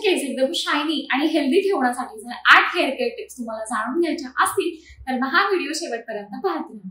केस एकदम शायनी आणि हेल्दी ठेवण्यासाठी जर 8 हेअर केअर टिप्स तुम्हाला जाणून घ्यायच्या असतील तर मग हा व्हिडिओ शेवटपर्यंत पाहत राहा.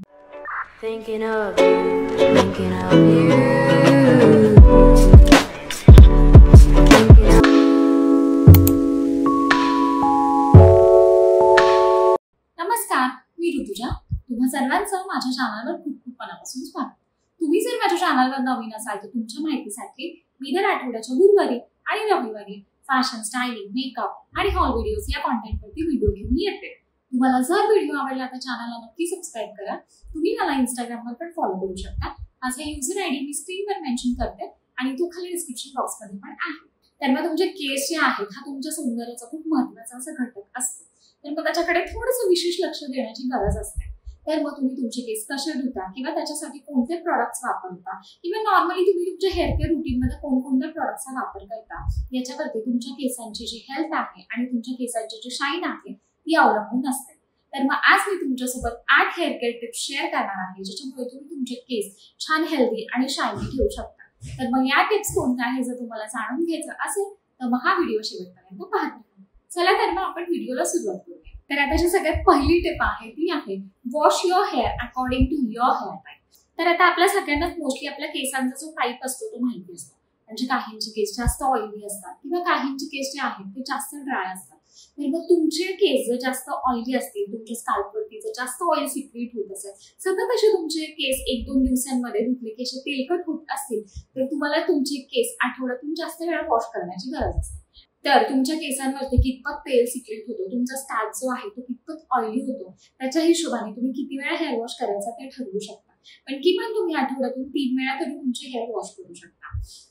नमस्कार, मी ऋतुजा. तुम्हा सर्वांचं माझ्या चॅनलवर खूप मनापासून स्वागत. तुम्ही जर माझ्या चॅनलवर नवीन असाल तर तुमच्या माहितीसाठी मी दर आठवड्याच्या गुरुवारी आणि रविवारी फॅशन, स्टायलिंग, मेकअप आणि हॉल व्हिडिओज या कॉन्टेंटवरती व्हिडिओ घेऊन येते. तुम्हाला जर व्हिडिओ आवडला तर चॅनलला नक्की सबस्क्राईब करा. तुम्ही मला इंस्टाग्रामवर पण फॉलो करू शकता. माझा युजर आयडी मी स्क्रीनवर मेन्शन करते आणि तो खाली डिस्क्रिप्शन बॉक्समध्ये पण आहे. तर मग तुमचे केस जे आहेत हा तुमच्या सौंदर्याचा खूप महत्त्वाचा असा घटक असतो. तर मग त्याच्याकडे थोडंसं विशेष लक्ष देण्याची गरज असते. तर मग तुम्ही तुमचे केस कसे धुता किंवा त्याच्यासाठी कोणते प्रोडक्ट्स वापरता किंवा नॉर्मली तुम्ही तुमच्या हेअर केअर रुटीनमध्ये कोणकोणत्या प्रोडक्ट्सचा वापर करता याच्यावरती तुमच्या केसांची जी हेल्थ आहे आणि तुमच्या केसांची जी शाईन आहे ती अवलंबून असते. तर मग आज मी तुमच्यासोबत 8 हेअर केअर टिप्स शेअर करणार आहे ज्याच्यामुळे तुम्ही तुमचे केस छान हेल्दी आणि शायनी ठेवू शकता. तर मग या टिप्स कोणत्या आहे जर तुम्हाला जाणून घ्यायचं असेल तर मग हा व्हिडिओ शेवटपर्यंत पाहत राहा. चला तर मग आपण व्हिडिओला सुरुवात करूया. तर आता जी सगळ्यात पहिली टिप आहे ती आहे wash your hair according to your hair type. तर आता आपल्या सगळ्यांनाच मोस्टली आपल्या केसांचा जो टाईप असतो तो माहिती असतो. म्हणजे काहींचे केस जास्त ऑइली असतात किंवा काहींचे केस जे आहेत ते जास्त ड्राय असतात. तर मग तुमचे केस जर जास्त ऑइली असतील, तुमच्या स्कॅल्पवरती जर जास्त ऑइल सिक्रेट होत असेल, सतत असे तुमचे केस 1-2 दिवसांमध्ये धुतले की असे तेलकट होत असतील तर तुम्हाला तुमचे केस आठवड्यातून जास्त वेळा वॉश करण्याची गरज असते. तर तुमच्या केसांवरती कितपत तेल सिक्रेट होतो, तुमचा स्कॅल्प जो आहे तो कितपत ऑइली होतो त्याच्या हिशोबाने तुम्ही किती वेळा हेअर वॉश करायचा ते ठरवू शकता. पण किमान तुम्ही आठवड्यातून 3 वेळा तरी तुमचे हेअर वॉश करू शकता.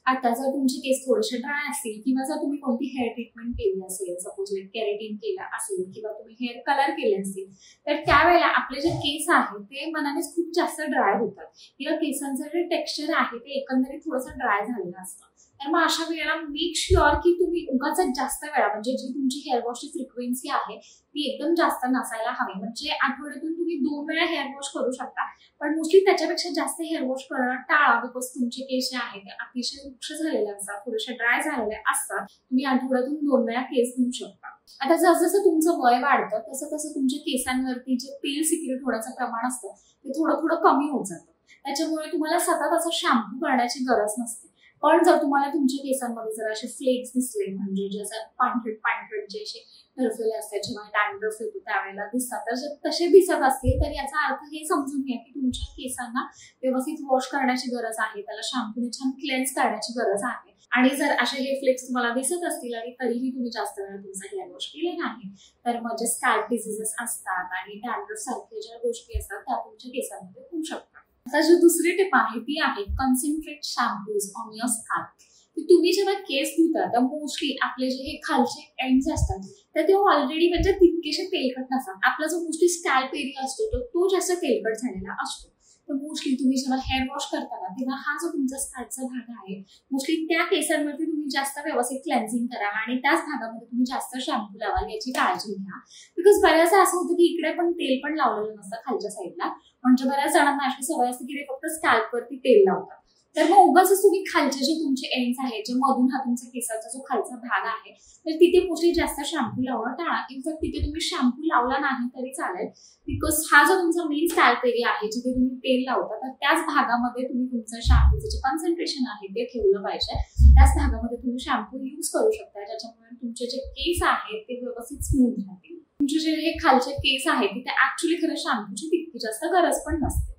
आता जर तुमचे केस थोडेसे ड्राय असतील किंवा जर तुम्ही कोणती हेअर ट्रीटमेंट केली असेल, सपोज केराटिन केलं असेल किंवा तुम्ही हेअर कलर केले असतील तर त्यावेळेला आपले जे केस आहेत ते मनानेच खूप जास्त ड्राय होतात किंवा केसांचं जे टेक्स्चर आहे ते एकंदरीत थोडंसं ड्राय झालेलं असतं. तर मग अशा वेळेला मेक शुअर की तुम्ही उगाच जास्त वेळा म्हणजे जी तुमची हेअर वॉशची फ्रिक्वेन्सी आहे ती एकदम जास्त नसायला हवी. म्हणजे आठवड्यातून तुम्ही 2 वेळा हेअर वॉश करू शकता पण मोस्टली त्याच्यापेक्षा जास्त हेअर वॉश करणं टाळा. बिकॉज तुमचे केस जे आहेत ते अतिशय वृक्ष झालेले असतात, थोडेसे ड्राय झालेले असतात. तुम्ही आठवड्यातून 2 वेळा केस धुवू शकता. आता जसं तुमचं वय वाढतं तसं तसं तुमच्या केसांवरती जे तेल सिक्रेट होण्याचं प्रमाण असतं ते थोडं कमी होत जातं. त्याच्यामुळे तुम्हाला सतत असं शॅम्पू करण्याची गरज नसते. पण जर तुम्हाला तुमच्या केसांमध्ये जर असे फ्लेक्स दिसले म्हणजे जसं पांढरट जे असे टरफले असतात जेव्हा डॅन्ड्रफ येतो त्यावेळेला दिसतात तर तसे दिसत असतील तर याचा अर्थ हे समजून घ्या की तुमच्या केसांना व्यवस्थित वॉश करण्याची गरज आहे, त्याला शॅम्पूने छान क्लेन्स करण्याची गरज आहे. आणि जर असे हे फ्लेक्स तुम्हाला दिसत असतील आणि तरीही तुम्ही जास्त वेळा तुमचा हेअर वॉश केले नाही तर मग जे स्कॅल्प डिसीजेस असतात आणि डॅन्ड्रफ सारख्या ज्या गोष्टी असतात त्या तुमच्या केसांमध्ये होऊ शकतात. आता जी दुसरी टिप आहे ती आहे concentrate shampoos on your scalp. तुम्ही जेव्हा केस धुता तर मोस्टली आपले जे हे खालचे एंड्स असतात तर ते ऑलरेडी म्हणजे तितकेसे तेलकट नसतात. आपला जो मोस्टली स्कॅल्प एरिया असतो तो जास्त तेलकट झालेला असतो. तर मोस्टली तुम्ही जेव्हा हेअर वॉश करता तेव्हा हा जो तुमचा स्कॅल्पचा भाग आहे मोस्टली त्या केसांवरती तुम्ही जास्त व्यवस्थित क्लेन्झिंग करा आणि त्याच भागामध्ये तुम्ही जास्त शॅम्पू लावाल याची काळजी घ्या. बिकॉज बऱ्याचदा असं होतं की इकडे पण तेल पण लावलेलं नसतं खालच्या साईडला. म्हणजे बऱ्याच जणांना अशी सवय असते की ते फक्त स्कॅल्पवरती तेल लावतात. तर मग उगाच तुम्ही खालचे जे तुमचे एंड्स आहेत जे मधून हा तुमचा केसाचा जो खालचा भाग आहे तर तिथे मोस्टली जास्त शॅम्पू लावणं टाळा. इनफॅक्ट तिथे तुम्ही शॅम्पू लावला नाही तरी चालेल. बिकॉज हा जो तुमचा मेन स्कॅल्प एरिया आहे जिथे तुम्ही तेल लावता तर त्याच भागामध्ये तुम्ही तुमचं शॅम्पूचं जे कॉन्सन्ट्रेशन आहे ते ठेवलं पाहिजे. त्याच भागामध्ये तुम्ही शॅम्पू यूज करू शकता ज्याच्यामुळे तुमचे जे केस आहेत ते व्यवस्थित स्मूथ राहतील. तुमचे जे हे खालचे केस आहेत तिथे ऍक्च्युली खरं शॅम्पूची तितकी जास्त गरज पण नसते.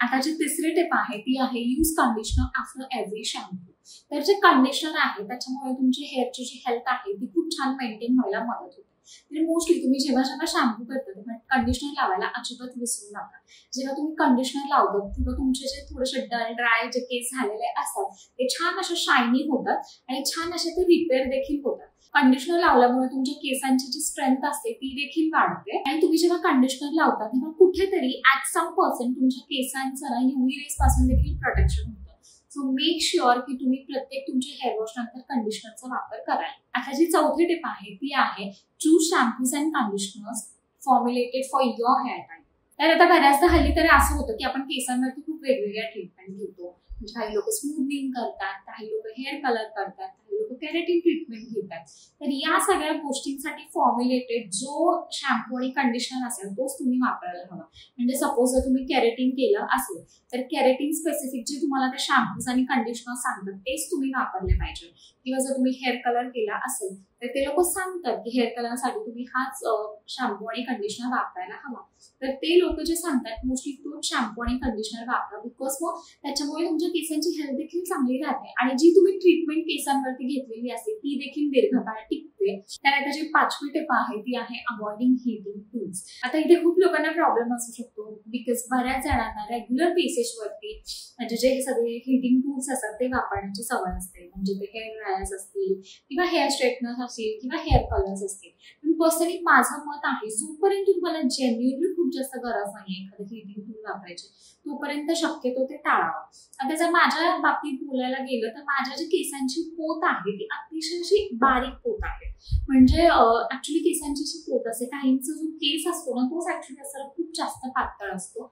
आता जी तिसरी टिप आहे ती आहे use conditioner after every shampoo. तर जे कंडिशनर आहे त्याच्यामुळे तुमची हेअरची जी हेल्थ आहे ती खूप छान मेंटेन व्हायला मदत होते. तर मोस्टली तुम्ही जेव्हा शॅम्पू करता तेव्हा कंडिशनर लावायला अजिबात विसरू नका. जेव्हा तुम्ही कंडिशनर लावतात तेव्हा तुमचे जे थोडेसे ड्राय जे केस झालेले असतात ते छान असे शायनी होतात आणि छान असे ते रिपेअर देखील होतात. कंडिशनर लावल्यामुळे तुमच्या केसांची जी स्ट्रेंथ असते ती देखील वाढते आणि तुम्ही जेव्हा कंडिशनर लावता तेव्हा कुठेतरी ऍट सम पर्सेंट तुमच्या केसांचं UV रेज पासून देखील प्रोटेक्शन होतं. सो मेक शुअर की तुम्ही प्रत्येक तुमच्या हेअर वॉश नंतर कंडिशनरचा वापर कराल. आता जी चौथी टिप आहे ती आहे choose shampoos and conditioners formulated for your hair type. तर आता बऱ्याचदा हल्ली तरी असं होतं की आपण केसांवरती खूप वेगवेगळ्या ट्रीटमेंट घेतो. म्हणजे काही लोक स्मूथनिंग करतात, काही लोक हेअर कलर करतात, काही लोक केराटिन ट्रीटमेंट घेतात. तर या सगळ्या गोष्टींसाठी फॉर्म्युलेटेड जो शॅम्पू आणि कंडिशनर असेल तोच तुम्ही वापरायला हवा. म्हणजे सपोज जर तुम्ही केराटिन केलं असेल तर केराटिन स्पेसिफिक जे तुम्हाला ते शॅम्पूज आणि कंडिशनर सांगतात तेच तुम्ही वापरले पाहिजे. किंवा जर तुम्ही हेअर कलर केला असेल तर ते लोक सांगतात की हेअर कलरसाठी तुम्ही हाच शॅम्पू आणि कंडिशनर वापरायला हवा. तर ते लोक जे सांगतात मोस्टली तोच शॅम्पू आणि कंडिशनर वापरा. बिकॉज मग त्याच्यामुळे तुमच्या केसांची हेल्थ देखील चांगली राहते आणि जी तुम्ही ट्रीटमेंट केसांवरती घेतलेली असते ती देखील दीर्घकाळ टिकते. त्यानंतर जी 5वी टिप आहे ती आहे अवॉइडिंग हीटिंग टूल्स. आता इथे खूप लोकांना प्रॉब्लेम असू शकतो बिकॉज बऱ्याच जणांना रेग्युलर बेसिसवरती म्हणजे जे सगळे हीटिंग टूल्स असतात ते वापरण्याची सवय असते. म्हणजे ते हेअर ड्रायर्स असतील किंवा हेअर स्ट्रेटनर्स असतील किंवा हेअर कलर्स असतील. पण पर्सनली माझं मत आहे जोपर्यंत तुम्हाला जेन्युअनली खूप जास्त गरज नाहीये एखादं हीटिंग टूल वापरायची तोपर्यंत शक्यतो ते टाळावं. आता जर माझ्या बाबतीत बोलायला गेलं तर माझ्या जी केसांची पोत आहे ती अतिशय अशी बारीक पोत आहे. म्हणजे ऍक्च्युली केसांची जी पोत असते काहींचा जो केस असतो ना तोच ऍक्च्युली असं खूप जास्त पातळ असतो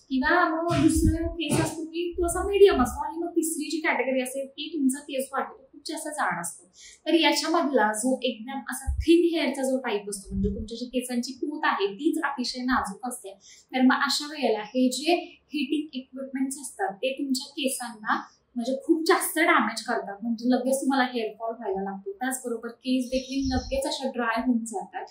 किंवा मग दुसरा केस असतो की तो असा मीडियम असतो आणि मग तिसरी जी कॅटेगरी असेल की तुमचा केस वाटतो खूप जास्त जाड असतो. तर याच्यामधला जो एकदम असा थिन हेअरचा जो टाईप असतो म्हणजे तुमच्या जी केसांची पोत आहे तीच अतिशय नाजूक असते. तर मग अशा वेळेला हे जे हीटिंग इक्विपमेंट्स असतात ते तुमच्या केसांना म्हणजे खूप जास्त डॅमेज करतात. म्हणजे लगेच तुम्हाला हेअरफॉल व्हायला लागतो. त्याचबरोबर केस देखील लगेच अशा ड्राय होऊन जातात.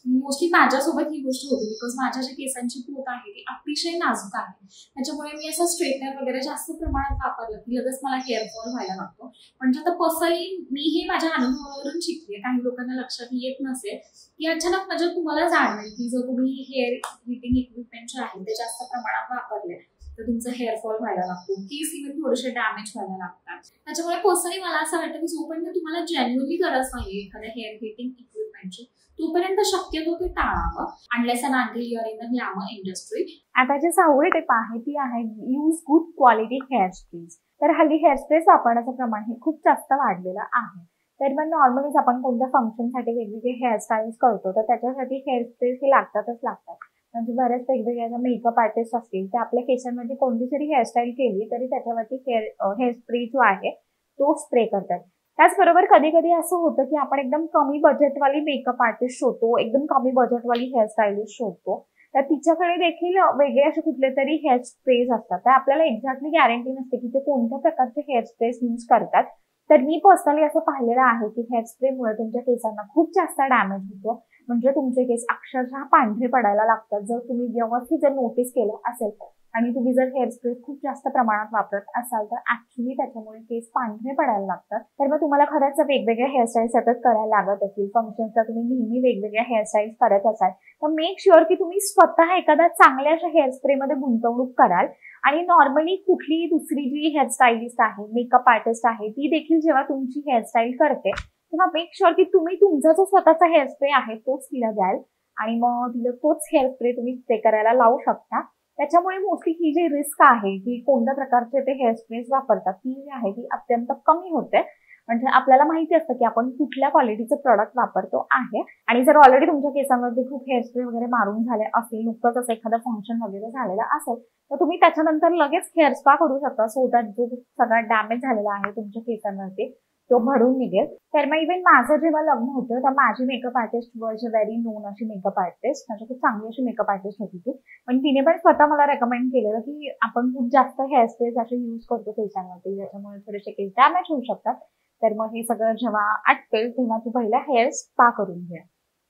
मोस्टली माझ्यासोबत ही गोष्ट होती बिकॉज माझ्या जी केसांची पोत आहे ती अतिशय नाजूक आहे. त्याच्यामुळे मी असं स्ट्रेटनर वगैरे जास्त प्रमाणात वापरलं की लगेच मला हेअरफॉल व्हायला लागतो. म्हणजे आता पर्सनली मी हे माझ्या अनुभवावरून शिकले. काही लोकांना लक्षात येत नसेल की अचानक म्हणजे तुम्हाला जाणवेल की जर तुम्ही हेअर हीटिंग इक्विपमेंट जे आहे ते जास्त प्रमाणात वापरले तर तुमचा हेअरफॉल व्हायला लागतो. केस इव्हन थोडेसे डॅमेज व्हायला लागतात. त्याच्यामुळे पर्सनली मला असं वाटतं की जोपर्यंत तुम्हाला जेन्युअनली गरज नाही एखाद्या हेअर हीटिंग इक्विपमेंटची तोपर्यंत शक्यतो ते टाळावं. Unless and until you are in the glamour industry. आता जी 6वी टिप आहे ती आहे use good quality hair sprays. तर हल्ली हेअर स्प्रेस वापरण्याचं प्रमाण हे खूप जास्त वाढलेलं आहे. तर मग नॉर्मलीच आपण कोणत्या फंक्शनसाठी वेगवेगळे हेअरस्टाईल्स करतो तर त्याच्यासाठी हेअर स्प्रेस हे लागतातच लागतात. म्हणजे बऱ्याच वेगवेगळ्या मेकअप आर्टिस्ट असतील ते आपल्या केसांमध्ये कोणती जरी हेअरस्टाईल केली तरी त्याच्यावरती हेअर स्प्रे जो आहे तो स्प्रे करतात. त्याचबरोबर कधी कधी असं होतं की आपण एकदम कमी बजेटवाली मेकअप आर्टिस्ट शोधतो, एकदम कमी बजेटवाली हेअरस्टाईलिस्ट शोधतो तर तिच्याकडे देखील वेगळे असे कुठले तरी हेअर स्प्रेज असतात. तर आपल्याला एक्झॅक्टली गॅरंटी नसते की ते कोणत्या प्रकारचे हेअर स्प्रेस यूज करतात. तर मी पर्सनली असं पाहिलेलं आहे की हेअर स्प्रेमुळे तुमच्या केसांना खूप जास्त डॅमेज होतो. म्हणजे तुमचे केस अक्षरशः पांढरे पडायला लागतात. जर तुम्ही व्यवस्थित जर नोटीस केलं असेल आणि तुम्ही जर हेअर स्प्रे खूप जास्त प्रमाणात वापरत असाल तर ऍक्च्युली त्याच्यामुळे केस पांढरे पडायला लागतात. तर मग तुम्हाला खरंच वेगवेगळ्या हेअरस्टाईल सतत करायला लागत असतील, फंक्शन्सला तुम्ही नेहमी वेगवेगळ्या हेअरस्टाईल करत असाल तर मेक शुअर की तुम्ही स्वतः एखाद्या चांगल्या अशा हेअर स्प्रेमध्ये गुंतवणूक कराल. आणि नॉर्मली कुठलीही दुसरी जी हेअरस्टाईलिस्ट आहे, मेकअप आर्टिस्ट आहे ती देखील जेव्हा तुमची हेअरस्टाईल करते तेव्हा मेक शुअर की तुम्ही तुमचा जो स्वतःचा हेअर स्प्रे आहे तोच तिला द्याल आणि मग तिला तोच हेअर स्प्रे तुम्ही स्प्रे करायला लावू शकता. त्याच्यामुळे मोस्टली ही जी रिस्क आहे की कोणत्या प्रकारचे ते हेअर स्प्रेस वापरतात ती जी आहे ती अत्यंत कमी होते. म्हणजे आपल्याला माहिती असतं की आपण कुठल्या क्वालिटीचं प्रोडक्ट वापरतो आहे. आणि जर ऑलरेडी तुमच्या केसांवरती खूप हेअर स्प्रे वगैरे मारून झाले असेल, नुकतंच असं एखादं फंक्शन वगैरे झालेलं असेल तर तुम्ही त्याच्यानंतर लगेच हेअर स्पा करू शकता सो दॅट जो सगळा डॅमेज झालेला आहे तुमच्या केसांवरती तो भरून निघेल. तर मग इव्हन माझं जेव्हा लग्न होतं तर माझी makeup artist was a very non अशी मेकअप आर्टिस्ट. म्हणजे खूप चांगली अशी मेकअप आर्टिस्ट होती ती. पण तिने पण स्वतः मला रेकमेंड केलेलं की आपण खूप जास्त हेअर स्प्रेस असे यूज करतो केसांवरती ज्याच्यामुळे थोडेसे केस डॅमेज होऊ शकतात. तर मग हे सगळं जेव्हा आटपेल तेव्हा तू पहिला हेअर स्पा करून घ्या.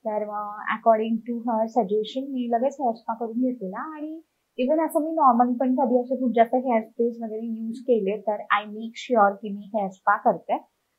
तर मग अकॉर्डिंग टू हर सजेशन मी लगेच हेअर स्पा करून घेतलेला. आणि इव्हन असं मी नॉर्मली पण कधी असे खूप जास्त हेअर स्प्रेस वगैरे यूज केले तर आय मेक शुअर की मी हेअर स्पा करते.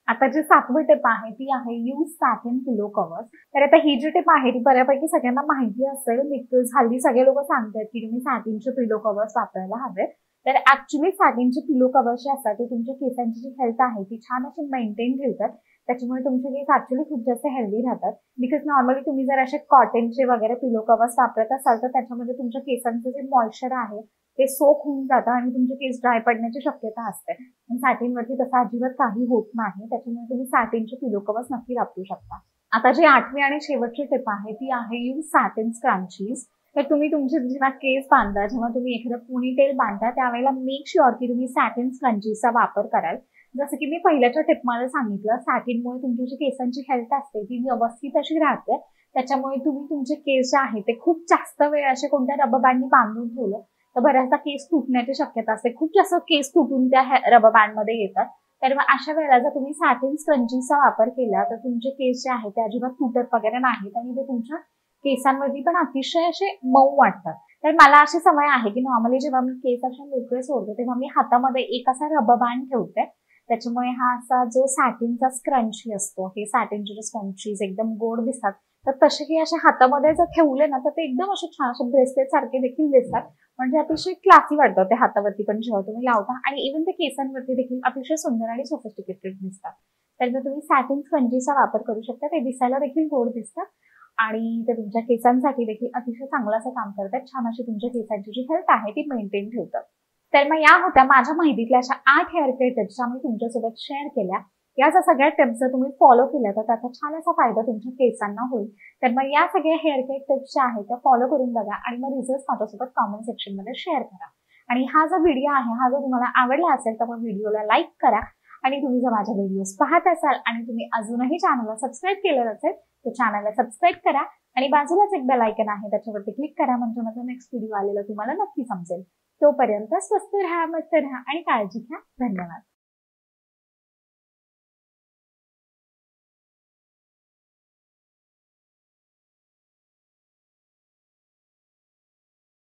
आता जी 7वी टिप आहे ती आहे यूज सॅटिन पिलो कव्हर्स. तर आता ही जी टिप आहे ती बऱ्यापैकी सगळ्यांना माहिती असेल बिकॉज हल्ली सगळे लोक सांगतात की तुम्ही सॅटिनचे पिलो कव्हर्स वापरायला हवे. तर ऍक्च्युली सॅटिनचे पिलो कव्हर्स जे असतात ते तुमच्या केसांची जी हेल्थ आहे ती छान अशी मेंटेन ठेवतात. त्याच्यामुळे तुमचे केस ऍक्च्युली खूप जास्त हेल्दी राहतात. बिकॉज नॉर्मली तुम्ही जर असे कॉटनचे वगैरे पिलो कव्हर्स वापरत असाल तर त्याच्यामध्ये तुमच्या केसांचं जे मॉइश्चर आहे ते सोक होऊन जातं आणि तुमचे केस ड्राय पडण्याची शक्यता असते. पण सॅटिनवरती तसं अजिबात काही होत नाही. त्याच्यामुळे तुम्ही सॅटिनचे पिलो कव्हर्स नक्की वापरू शकता. आता जी 8वी आणि शेवटची टिप आहे ती आहे यूज सॅटिन स्क्रंचीज. तर तुम्ही तुमचे जेव्हा केस बांधता, जेव्हा तुम्ही एखादा पोनीटेल बांधता, त्यावेळेला मेक शुअर की तुम्ही सॅटिन स्क्रंचीचा वापर कराल. जसं की मी पहिल्याच्या टिपमध्ये सांगितलं, सॅटिनमुळे तुमची जी केसांची हेल्थ असते ती व्यवस्थित अशी राहते. त्याच्यामुळे तुम्ही तुमचे केस जे आहे ते खूप जास्त वेळ असे कोणत्या रबर बँडनी बांधून ठेवलं तर बऱ्याचदा केस तुटण्याची शक्यता असते. खूप जास्त केस तुटून त्या रबर बँडमध्ये येतात. तर मग अशा वेळेला जर तुम्ही सॅटिन स्क्रंचीचा वापर केला तर तुमचे केस जे आहेत ते अजिबात तुटत वगैरे नाहीत आणि ते तुमच्या केसांवरती पण अतिशय असे मऊ वाटतात. तर मला अशी सवय आहे की नॉर्मली जेव्हा मी केस असे मोकळे सोडते तेव्हा मी हातामध्ये एक असा रबर बँड ठेवते. त्याच्यामुळे हा असा जो सॅटिनचा स्क्रंची असतो, हे सॅटिनचे जे स्क्रंचीज एकदम गोड दिसतात, तर तसे हे असे हातामध्ये जर ठेवले ना तर ते एकदम असे छान असे ब्रेसलेट सारखे देखील दिसतात. म्हणजे अतिशय क्लासी वाटतं ते हातावरती पण जेव्हा तुम्ही लावता आणि इव्हन ते केसांवरती देखील अतिशय सुंदर आणि सोफिस्टिकेटेड दिसतात. तर जर तुम्ही सॅटिन स्पंजीचा वापर करू शकता, ते दिसायला देखील गोड दिसतात आणि ते तुमच्या केसांसाठी देखील अतिशय चांगलं असं काम करतात. छान अशी तुमच्या केसांची जी हेल्थ आहे ती मेंटेन ठेवतात. तर मग या होत्या माझ्या माहितीतल्या अशा 8 हेअर केअर टिप्स मी तुमच्यासोबत शेअर केल्या. या जर सगळ्या टिप्स जर तुम्ही फॉलो केल्या तर त्याचा छान असा फायदा तुमच्या केसांना होईल. तर मग या सगळ्या हेअर केअर टिप्स ज्या आहेत त्या फॉलो करून बघा आणि मग रिझल्ट माझ्यासोबत कॉमेंट सेक्शनमध्ये शेअर करा. आणि हा जो व्हिडिओ आहे हा जर तुम्हाला आवडला असेल तर मग व्हिडिओला लाईक करा. आणि तुम्ही जर माझ्या व्हिडिओज पाहत असाल आणि तुम्ही अजूनही चॅनलला सबस्क्राईब केलेलं असेल तर चॅनलला सबस्क्राईब करा आणि बाजूलाच एक बेल आयकॉन आहे त्याच्यावरती क्लिक करा म्हणजे माझा नेक्स्ट व्हिडिओ आलेला तुम्हाला नक्की समजेल. तोपर्यंत स्वस्त राहा, मस्त राहा आणि काळजी घ्या. धन्यवाद.